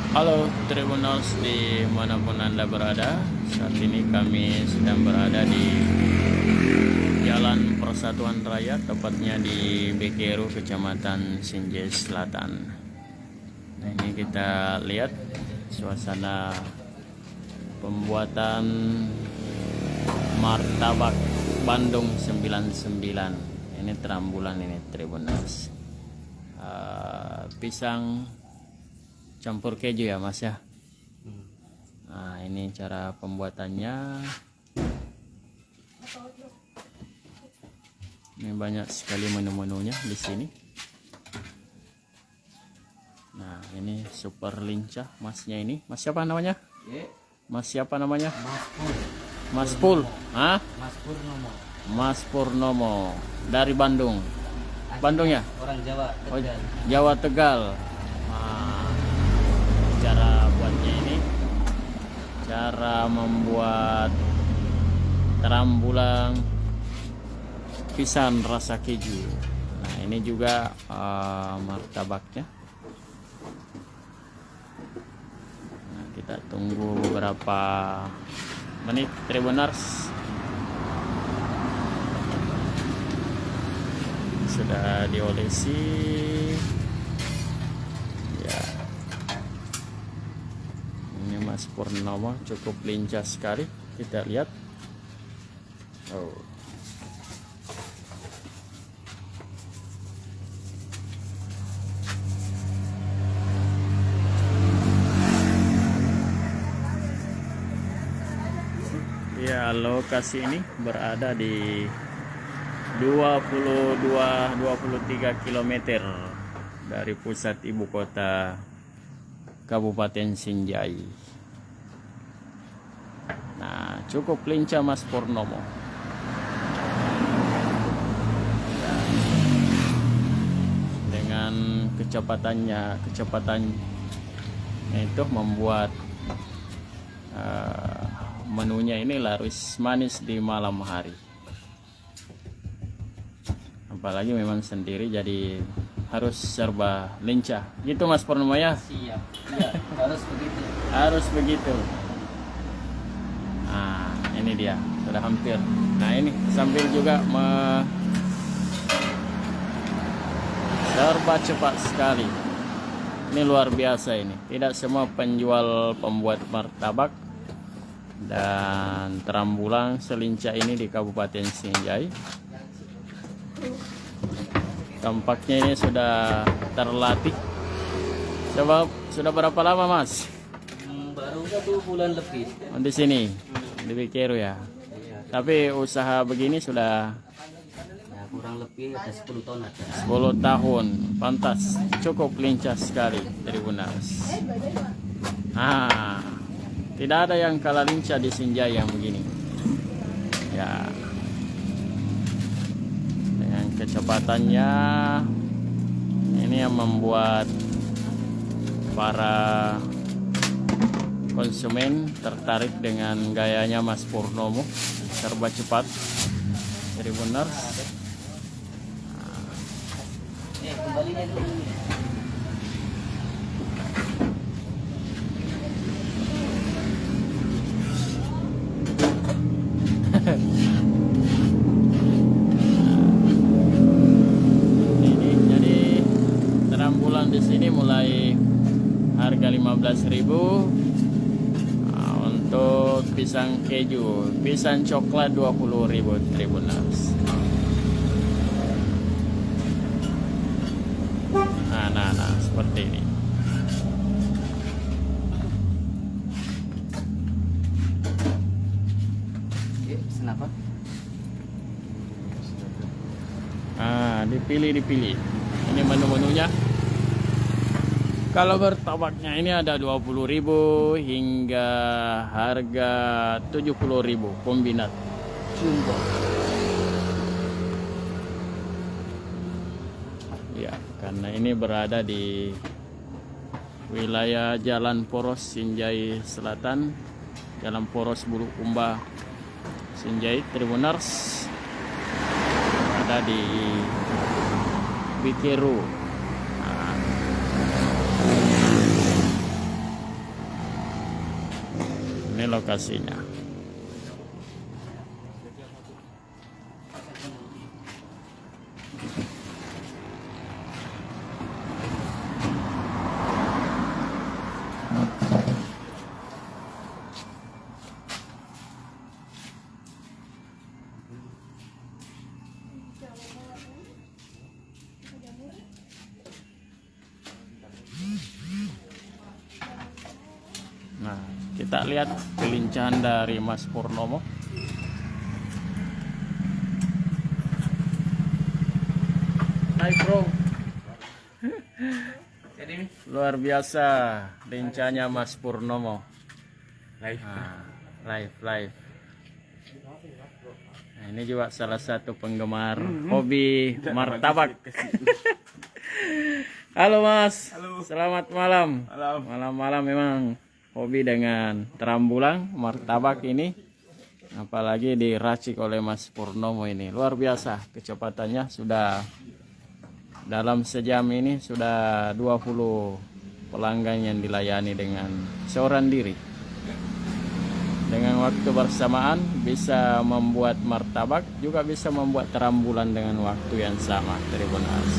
Halo Tribunals dimanapun Anda berada. Saat ini kami sedang berada di Jalan Persatuan Raya, tepatnya di Bekeru, Kecamatan Sinjai Selatan. Nah, ini kita lihat suasana pembuatan martabak Bandung 99. Ini terambulan ini Tribunals. Pisang campur keju ya mas ya. Nah, ini cara pembuatannya. Ini banyak sekali menu-menunya di sini. Nah, ini super lincah masnya ini. Mas siapa namanya? Mas siapa namanya? Mas Pul. Hah? Mas Purnomo. Mas Purnomo dari Bandung. Bandung ya? Orang Jawa, Oh, Tegal. Jawa Tegal. Nah, cara buatnya ini, cara membuat terambulan pisang rasa keju. Nah, ini juga martabaknya. Nah, kita tunggu beberapa menit Tribuners. Sudah diolesi ya. Ini Mas Purnomo cukup lincah sekali, kita lihat. Oh, ya, lokasi ini berada di 23 km dari pusat ibu kota Kabupaten Sinjai. Nah, cukup lincah Mas Purnomo. Dengan kecepatan itu membuat menunya ini laris manis di malam hari. Apalagi memang sendiri, jadi harus serba lincah gitu Mas Purnomo ya. Siap. Iya, harus begitu. Harus begitu. Nah, ini dia sudah hampir. Nah, ini sambil juga serba cepat sekali. Ini luar biasa ini. Tidak semua penjual pembuat martabak dan terambulan selincah ini di Kabupaten Sinjai. Tampaknya ini sudah terlatih. Coba sudah berapa lama Mas? Baru 2 bulan lebih. Di sini di Bekeru ya. Iya. Tapi usaha begini sudah Ya, kurang lebih ada 10 tahun ada. 10 tahun. Pantas, cukup lincah sekali Tribuners. Ah, tidak ada yang kalah lincah di Sinjai yang begini. Ya. Dengan kecepatannya ini yang membuat para konsumen tertarik dengan gayanya Mas Purnomo, serba cepat. Tribuners. Kembalinya dulu. Ini jadi terambulan di sini mulai harga 15.000. Nah, untuk pisang keju, pisang coklat 20.000 Tribuners. Nah, seperti ini. Kenapa? Dipilih. Ini menu-menunya. Kalau bertabaknya ini ada 20.000 hingga harga 70.000 kombinat. Jumbo. Ya, karena ini berada di wilayah Jalan Poros Sinjai Selatan, Jalan Poros Bulukumba Sinjai Tribuners, ada di Bekeru. Nah, Ini lokasinya. Nah, kita lihat kelincahan dari Mas Purnomo. Hai bro. Jadi Luar biasa lincahnya Mas Purnomo. live. Live. Nah, ini juga salah satu penggemar hobi martabak. Halo Mas. Halo. Selamat malam. Malam. Malam-malam memang hobi dengan terambulan martabak ini. Apalagi diracik oleh Mas Purnomo ini. Luar biasa kecepatannya, sudah dalam sejam ini sudah 20 pelanggan yang dilayani dengan seorang diri. Dengan waktu bersamaan bisa membuat martabak, juga bisa membuat terambulan dengan waktu yang sama. Tribuners.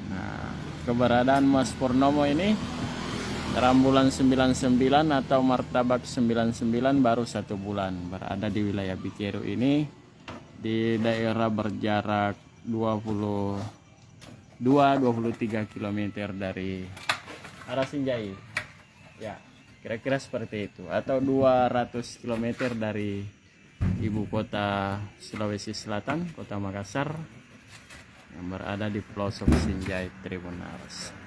Nah, keberadaan Mas Purnomo ini, terambulan 99 atau martabak 99 baru 1 bulan berada di wilayah Bikeru ini, di daerah berjarak 22-23 km dari arah Sinjai. Ya, kira-kira seperti itu, atau 200 km dari ibu kota Sulawesi Selatan, Kota Makassar, yang berada di pelosok Sinjai, Tribuners.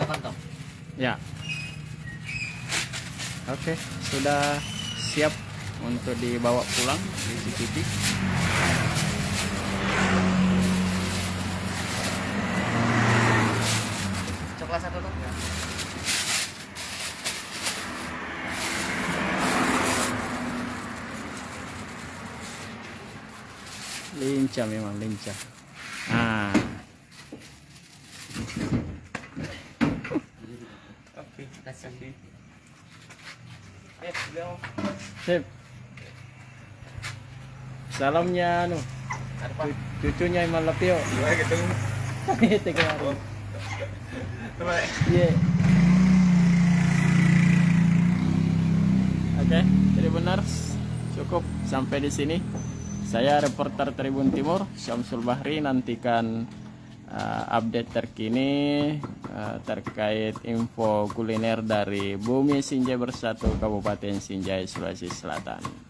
Mantap. Ya. Oke, sudah siap untuk dibawa pulang, dicicipi. Coklat satu tuh. Lincah, memang lincah. Nah, Oke, Kasih. beliau. sip. Salamnya anu, cucunya Iman Lepio. Gimana gitu? Itu kemarin. Coba. Iya. Oke, Tribuners, cukup sampai di sini. Saya reporter Tribun Timur, Syamsul Bahri. Nantikan update terkini terkait info kuliner dari Bumi Sinjai Bersatu, Kabupaten Sinjai, Sulawesi Selatan.